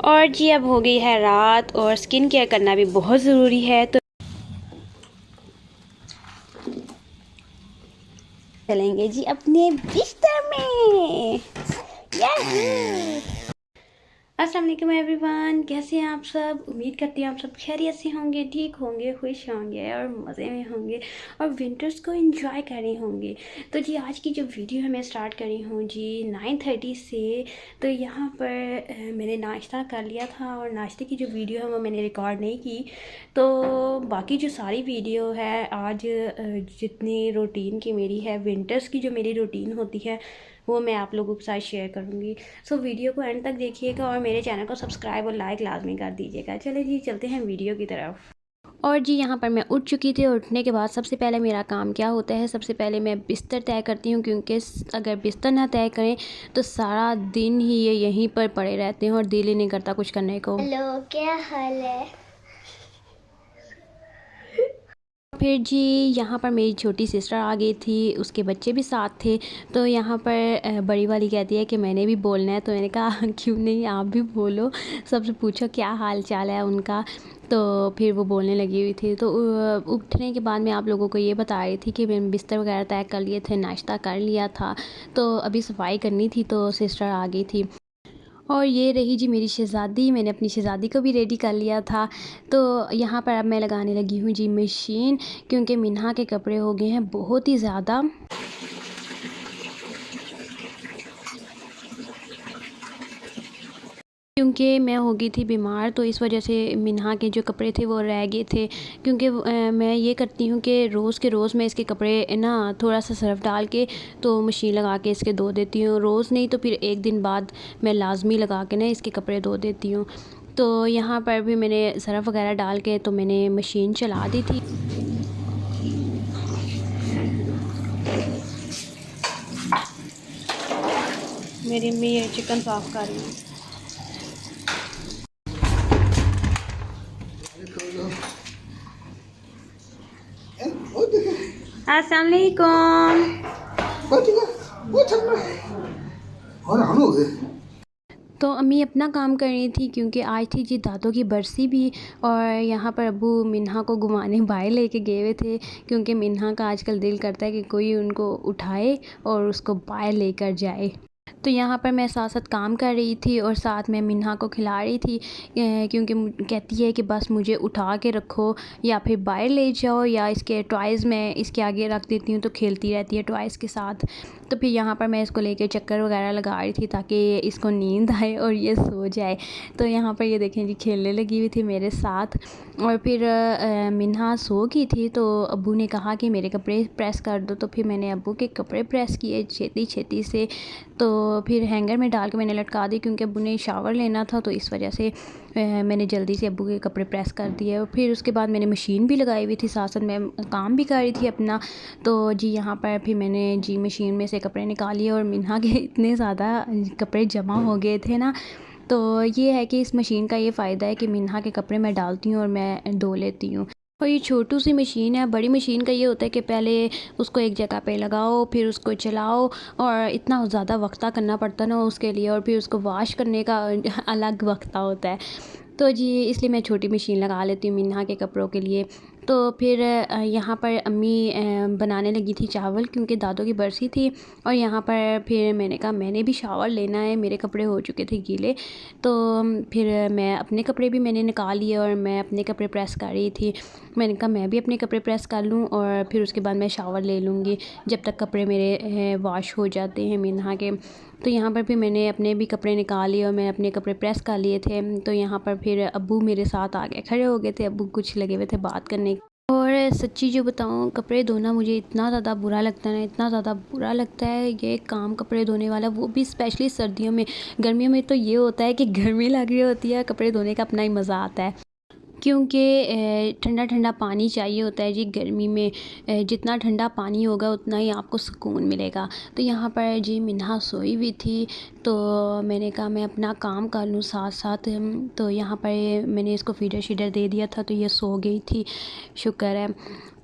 और जी अब हो गई है रात और स्किन केयर करना भी बहुत ज़रूरी है, तो चलेंगे जी अपने बिस्तर में। अस्सलाम वालेकुम एवरीवन, कैसे हैं आप सब। उम्मीद करती हूँ आप सब खैरियत से होंगे, ठीक होंगे, खुश होंगे और मज़े में होंगे और विंटर्स को एंजॉय कर रहे होंगे। तो जी आज की जो वीडियो है मैं स्टार्ट करी हूँ जी 9:30 से। तो यहाँ पर मैंने नाश्ता कर लिया था और नाश्ते की जो वीडियो है वो मैंने रिकॉर्ड नहीं की। तो बाकी जो सारी वीडियो है आज जितनी रूटीन की मेरी है, विंटर्स की जो मेरी रूटीन होती है वो मैं आप लोगों के साथ शेयर करूँगी। सो वीडियो को एंड तक देखिएगा और मेरे चैनल को सब्सक्राइब और लाइक लाजमी कर दीजिएगा। चलिए जी चलते हैं वीडियो की तरफ। और जी यहाँ पर मैं उठ चुकी थी। उठने के बाद सबसे पहले मेरा काम क्या होता है, सबसे पहले मैं बिस्तर तय करती हूँ, क्योंकि अगर बिस्तर ना तय करें तो सारा दिन ही ये यहीं पर पड़े रहते हैं और दिल ही नहीं करता कुछ करने को। हेलो, क्या हाल है। फिर जी यहाँ पर मेरी छोटी सिस्टर आ गई थी, उसके बच्चे भी साथ थे। तो यहाँ पर बड़ी वाली कहती है कि मैंने भी बोलना है, तो मैंने कहा क्यों नहीं, आप भी बोलो, सबसे पूछो क्या हाल चाल है उनका। तो फिर वो बोलने लगी हुई थी। तो उठने के बाद मैं आप लोगों को ये बता रही थी कि मैंने बिस्तर वगैरह तय कर लिए थे, नाश्ता कर लिया था, तो अभी सफाई करनी थी, तो सिस्टर आ गई थी। और ये रही जी मेरी शहज़ादी, मैंने अपनी शहज़ादी को भी रेडी कर लिया था। तो यहाँ पर अब मैं लगाने लगी हूँ जी मशीन, क्योंकि मिन्हा के कपड़े हो गए हैं बहुत ही ज़्यादा। क्योंकि मैं हो गई थी बीमार, तो इस वजह से मिन्हा के जो कपड़े थे वो रह गए थे। क्योंकि मैं ये करती हूँ कि रोज़ के रोज़ मैं इसके कपड़े ना थोड़ा सा सर्फ़ डाल के तो मशीन लगा के इसके धो देती हूँ। रोज़ नहीं तो फिर एक दिन बाद मैं लाजमी लगा के ना इसके कपड़े धो देती हूँ। तो यहाँ पर भी मैंने सर्फ़ वगैरह डाल के तो मैंने मशीन चला दी थी। मेरी अम्मी ये चिकन साफ़ कर रही है। अस्सलाम वालेकुम। तो अम्मी अपना काम कर रही थी, क्योंकि आज थी जी दादों की बरसी भी। और यहाँ पर अब्बू मिन्हा को घुमाने बाहर लेके गए हुए थे, क्योंकि मिन्हा का आजकल दिल करता है कि कोई उनको उठाए और उसको बाहर लेकर जाए। तो यहाँ पर मैं साथ साथ काम कर रही थी और साथ में मिन्हा को खिला रही थी, क्योंकि कहती है कि बस मुझे उठा के रखो या फिर बाहर ले जाओ, या इसके टॉयज़ मैं इसके आगे रख देती हूँ तो खेलती रहती है टॉयज़ के साथ। तो फिर यहाँ पर मैं इसको लेके चक्कर वगैरह लगा रही थी ताकि इसको नींद आए और ये सो जाए। तो यहाँ पर ये देखें जी खेलने लगी हुई थी मेरे साथ। और फिर मिन्हा सो गई थी, तो अब्बू ने कहा कि मेरे कपड़े प्रेस कर दो, तो फिर मैंने अब्बू के कपड़े प्रेस किए छेती छेती से। तो फिर हैंगर में डाल के मैंने लटका दी, क्योंकि अब्बू ने शावर लेना था, तो इस वजह से मैंने जल्दी से अब्बू के कपड़े प्रेस कर दिए। और फिर उसके बाद मैंने मशीन भी लगाई हुई थी, साथ साथ मैं काम भी कर रही थी अपना। तो जी यहाँ पर फिर मैंने जी मशीन में से कपड़े निकाले और मिन्हा के इतने ज़्यादा कपड़े जमा हो गए थे ना। तो ये है कि इस मशीन का ये फ़ायदा है कि मिन्हा के कपड़े मैं डालती हूँ और मैं धो लेती हूँ। और ये छोटू सी मशीन है। बड़ी मशीन का ये होता है कि पहले उसको एक जगह पे लगाओ, फिर उसको चलाओ, और इतना ज़्यादा वक्ता करना पड़ता ना उसके लिए, और फिर उसको वॉश करने का अलग वक्ता होता है। तो जी इसलिए मैं छोटी मशीन लगा लेती हूँ मिन्हा के कपड़ों के लिए। तो फिर यहाँ पर अम्मी बनाने लगी थी चावल, क्योंकि दादों की बरसी थी। और यहाँ पर फिर मैंने कहा मैंने भी शावर लेना है, मेरे कपड़े हो चुके थे गीले। तो फिर मैं अपने कपड़े भी मैंने निकाल लिए और मैं अपने कपड़े प्रेस कर रही थी। मैंने कहा मैं भी अपने कपड़े प्रेस कर लूँ और फिर उसके बाद मैं शावर ले लूँगी, जब तक कपड़े मेरे वॉश हो जाते हैं मिन्हा के। तो यहाँ पर फिर मैंने अपने भी कपड़े निकाल लिए और मैं अपने कपड़े प्रेस कर लिए थे। तो यहाँ पर फिर अब्बू मेरे साथ आके खड़े हो गए थे, अब्बू कुछ लगे हुए थे बात करने। और सच्ची जो बताऊँ, कपड़े धोना मुझे इतना ज़्यादा बुरा लगता है ना, इतना ज़्यादा बुरा लगता है ये काम, कपड़े धोने वाला, वो भी स्पेशली सर्दियों में। गर्मियों में तो ये होता है कि गर्मी लग रही होती है, कपड़े धोने का अपना ही मज़ा आता है, क्योंकि ठंडा ठंडा पानी चाहिए होता है जी गर्मी में। जितना ठंडा पानी होगा उतना ही आपको सुकून मिलेगा। तो यहाँ पर जी मिन्हा सोई हुई थी, तो मैंने कहा मैं अपना काम कर लूँ साथ साथ। तो यहाँ पर मैंने इसको फीडर शीडर दे दिया था, तो ये सो गई थी, शुक्र है।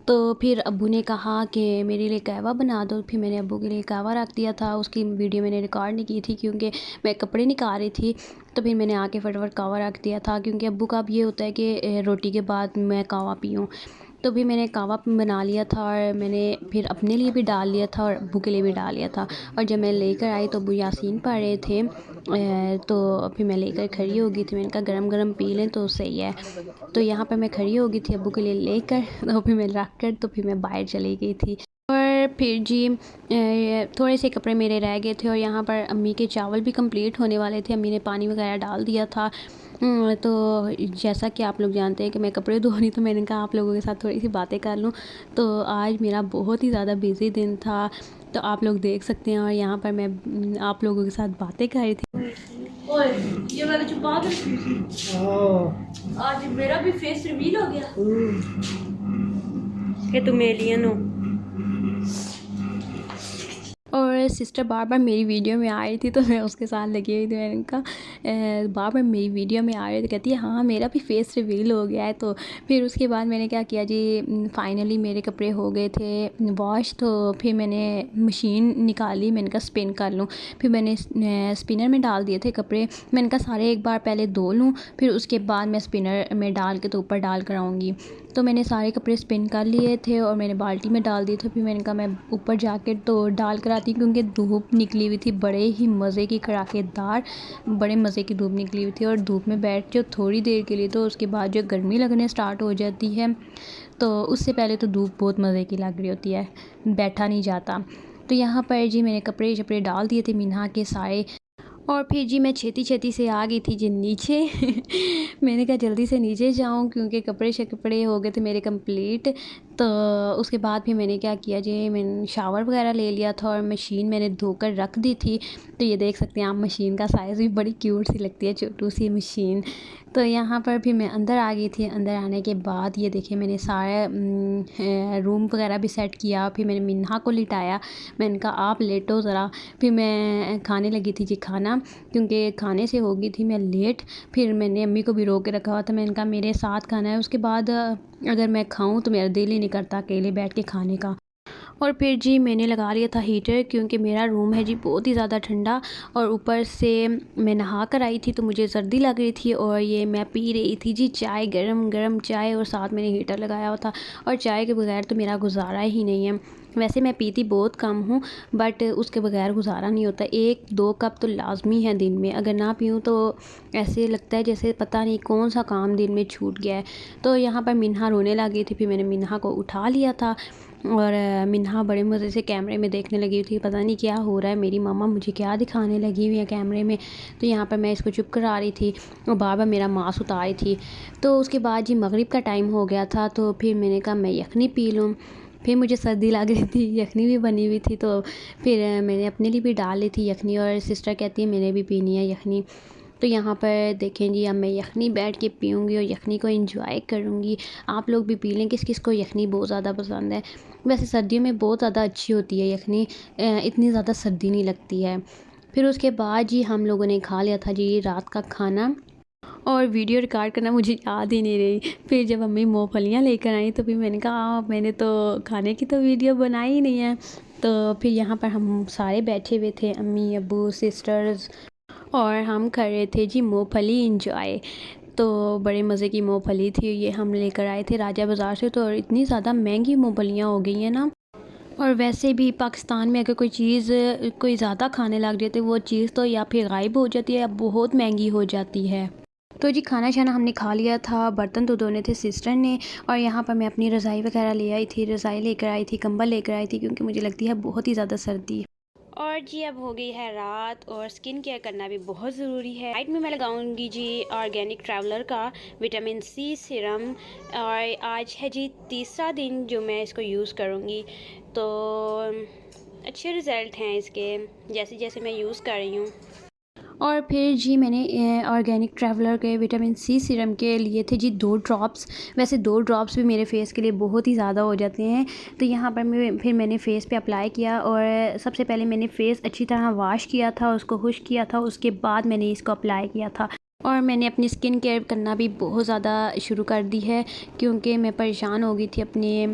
तो फिर अब्बू ने कहा कि मेरे लिए कहवा बना दो। फिर मैंने अब्बू के लिए कहवा रख दिया था। उसकी वीडियो मैंने रिकॉर्ड नहीं की थी क्योंकि मैं कपड़े निकाल रही थी। तो फिर मैंने आके फटाफट कहवा रख दिया था क्योंकि अब्बू का अब ये होता है कि रोटी के बाद मैं कहवा पीऊँ। तो भी मैंने कहवा बना लिया था और मैंने फिर अपने लिए भी डाल लिया था और अब्बू के लिए भी डाल लिया था। और जब मैं लेकर आई तो अब्बू यासीन पढ़ रहे थे, तो फिर मैं लेकर खड़ी हो गई थी। मैंने कहा गरम गरम पी लें तो सही है। तो यहाँ पर मैं खड़ी हो गई थी अब्बू के लिए लेकर, तो फिर मैं रख कर तो फिर मैं बाहर चली गई थी। और फिर जी थोड़े से कपड़े मेरे रह गए थे और यहाँ पर अम्मी के चावल भी कंप्लीट होने वाले थे। अम्मी ने पानी वगैरह डाल दिया था। तो जैसा कि आप लोग जानते हैं कि मैं कपड़े धो रही, तो मैंने कहा आप लोगों के साथ थोड़ी सी बातें कर लूँ। तो आज मेरा बहुत ही ज़्यादा बिज़ी दिन था, तो आप लोग देख सकते हैं। और यहाँ पर मैं आप लोगों के साथ बातें कर रही थी। ओए ये वाला छुपा दो। आज मेरा भी फेस रिवील हो गया कि तुम एलियन हो। और सिस्टर बार बार मेरी वीडियो में आ रही थी तो मैं उसके साथ लगी हुई थी। मैंने कहा बार बार मेरी वीडियो में आ रही थी, कहती है हाँ मेरा भी फेस रिवील हो गया है। तो फिर उसके बाद मैंने क्या किया जी, फाइनली मेरे कपड़े हो गए थे वॉश। तो फिर मैंने मशीन निकाली, मैंने कहा स्पिन कर लूँ। फिर मैंने स्पिनर में डाल दिए थे कपड़े। मैंने कहा सारे एक बार पहले धो लूँ, फिर उसके बाद मैं स्पिनर में डाल के तो ऊपर डाल कर आऊँगी। तो मैंने सारे कपड़े स्पिन कर लिए थे और मैंने बाल्टी में डाल दिए थे। फिर मैंने कहा मैं ऊपर जाके तो डाल कर आती, क्योंकि धूप निकली हुई थी बड़े ही मज़े की, कड़ाकेदार बड़े मज़े की धूप निकली हुई थी। और धूप में बैठ जो थोड़ी देर के लिए, तो उसके बाद जो गर्मी लगने स्टार्ट हो जाती है, तो उससे पहले तो धूप बहुत मज़े की लग रही होती है, बैठा नहीं जाता। तो यहाँ पर जी मैंने कपड़े शपड़े डाल दिए थे मिन्हा के सारे। और फिर जी मैं छेती छेती से आ गई थी जी नीचे। मैंने कहा जल्दी से नीचे जाऊं क्योंकि कपड़े हो गए थे मेरे कंप्लीट। तो उसके बाद फिर मैंने क्या किया जी, मैंने शावर वगैरह ले लिया था और मशीन मैंने धोकर रख दी थी। तो ये देख सकते हैं आप, मशीन का साइज़ भी बड़ी क्यूट सी लगती है, छोटू सी मशीन। तो यहाँ पर फिर मैं अंदर आ गई थी। अंदर आने के बाद ये देखिए मैंने सारा रूम वगैरह भी सेट किया। फिर मैंने मिन्हा को लिटाया, मैंने कहा आप लेटो ज़रा। फिर मैं खाने लगी थी जी खाना, क्योंकि खाने से हो गई थी मैं लेट। फिर मैंने अम्मी को भी रोक के रखा हुआ था, मैंने कहा मेरे साथ खाना है, उसके बाद अगर मैं खाऊं तो मेरा दिल ही नहीं करता अकेले बैठ के खाने का। और फिर जी मैंने लगा लिया था हीटर, क्योंकि मेरा रूम है जी बहुत ही ज़्यादा ठंडा। और ऊपर से मैं नहा कर आई थी तो मुझे सर्दी लग रही थी। और ये मैं पी रही थी जी चाय, गरम गरम चाय, और साथ मैंने हीटर लगाया हुआ था। और चाय के बगैर तो मेरा गुजारा ही नहीं है। वैसे मैं पीती बहुत कम हूँ, बट उसके बगैर गुजारा नहीं होता। 1-2 कप तो लाजमी है दिन में, अगर ना पीऊँ तो ऐसे लगता है जैसे पता नहीं कौन सा काम दिन में छूट गया है। तो यहाँ पर मिन्हा रोने लगी थी, फिर मैंने मिन्हा को उठा लिया था। और मिन्हा बड़े मज़े से कैमरे में देखने लगी थी, पता नहीं क्या हो रहा है, मेरी मम्मा मुझे क्या दिखाने लगी हुई है कैमरे में। तो यहाँ पर मैं इसको चुप करा रही थी और बार बार मेरा मांस उतार रही थी। तो उसके बाद जी मगरिब का टाइम हो गया था, तो फिर मैंने कहा मैं यखनी पी लूँ। फिर मुझे सर्दी लग रही थी, यखनी भी बनी हुई थी, तो फिर मैंने अपने लिए भी डाल ली थी यखनी। और सिस्टर कहती है मैंने भी पीनी है यखनी। तो यहाँ पर देखें जी, अब मैं यखनी बैठ के पीऊँगी और यखनी को एंजॉय करूँगी। आप लोग भी पी लें, किस किस को यखनी बहुत ज़्यादा पसंद है। वैसे सर्दियों में बहुत ज़्यादा अच्छी होती है यखनी, इतनी ज़्यादा सर्दी नहीं लगती है। फिर उसके बाद जी हम लोगों ने खा लिया था जी रात का खाना, और वीडियो रिकॉर्ड करना मुझे याद ही नहीं रही। फिर जब अम्मी मूँगफलियाँ लेकर आई तो फिर मैंने कहा मैंने तो खाने की तो वीडियो बनाई ही नहीं है। तो फिर यहाँ पर हम सारे बैठे हुए थे, अम्मी, अब्बू, सिस्टर्स, और हम कर रहे थे जी मूँगफली इंजॉय। तो बड़े मज़े की मूँगफली थी, ये हम लेकर आए थे राजा बाज़ार से। तो इतनी ज़्यादा महंगी मूँगफलियाँ हो गई हैं ना। और वैसे भी पाकिस्तान में अगर कोई चीज़ कोई ज़्यादा खाने लग जाते, वो चीज़ तो या फिर गायब हो जाती है या बहुत महंगी हो जाती है। तो जी खाना शाना हमने खा लिया था, बर्तन तो धोने थे सिस्टर ने। और यहाँ पर मैं अपनी रज़ाई वगैरह ले आई थी, रज़ाई लेकर आई थी, कंबल लेकर आई थी, क्योंकि मुझे लगती है बहुत ही ज़्यादा सर्दी। और जी अब हो गई है रात, और स्किन केयर करना भी बहुत ज़रूरी है। नाइट में मैं लगाऊंगी जी ऑर्गेनिक ट्रैवलर का विटामिन सी सीरम। और आज है जी तीसरा दिन जो मैं इसको यूज़ करूँगी, तो अच्छे रिज़ल्ट हैं इसके, जैसे जैसे मैं यूज़ कर रही हूँ। और फिर जी मैंने ऑर्गेनिक ट्रैवलर के विटामिन सी सीरम के लिए थे जी 2 ड्रॉप्स। वैसे 2 ड्रॉप्स भी मेरे फेस के लिए बहुत ही ज़्यादा हो जाते हैं। तो यहाँ पर मैंने फ़ेस पे अप्लाई किया, और सबसे पहले मैंने फ़ेस अच्छी तरह वॉश किया था, उसको खुश किया था, उसके बाद मैंने इसको अप्लाई किया था। और मैंने अपनी स्किन केयर करना भी बहुत ज़्यादा शुरू कर दी है, क्योंकि मैं परेशान हो गई थी अपने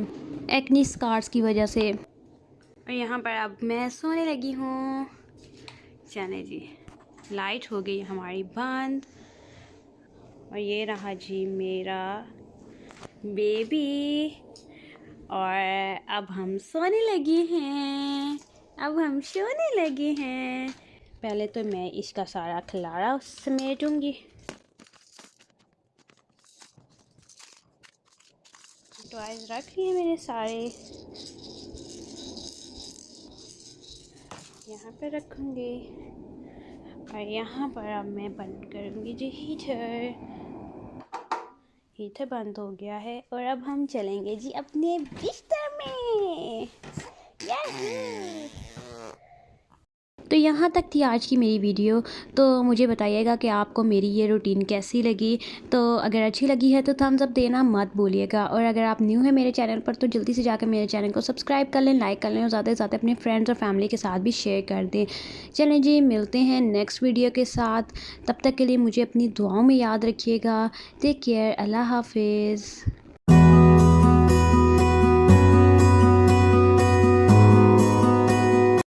एक्नी स्कार्स की वजह से। और यहाँ पर अब मैं सोने लगी हूँ। चले जी, लाइट हो गई हमारी बंद और ये रहा जी मेरा बेबी। और अब हम सोने लगे हैं, पहले तो मैं इसका सारा खिलाड़ा समेटूंगी। टॉयज रख लिए मैंने सारे, यहाँ पे रखूँगी। और यहाँ पर अब मैं बंद करूँगी जी हीटर बंद हो गया है। और अब हम चलेंगे जी अपने बिस्तर में। तो यहाँ तक थी आज की मेरी वीडियो। तो मुझे बताइएगा कि आपको मेरी ये रूटीन कैसी लगी। तो अगर अच्छी लगी है तो थम्स अप देना मत भूलिएगा। और अगर आप न्यू है मेरे चैनल पर तो जल्दी से जाकर मेरे चैनल को सब्सक्राइब कर लें, लाइक कर लें और ज़्यादा से ज़्यादा अपने फ्रेंड्स और फैमिली के साथ भी शेयर कर दें। चलें जी, मिलते हैं नेक्स्ट वीडियो के साथ। तब तक के लिए मुझे अपनी दुआओं में याद रखिएगा। टेक केयर, अल्लाह हाफिज़।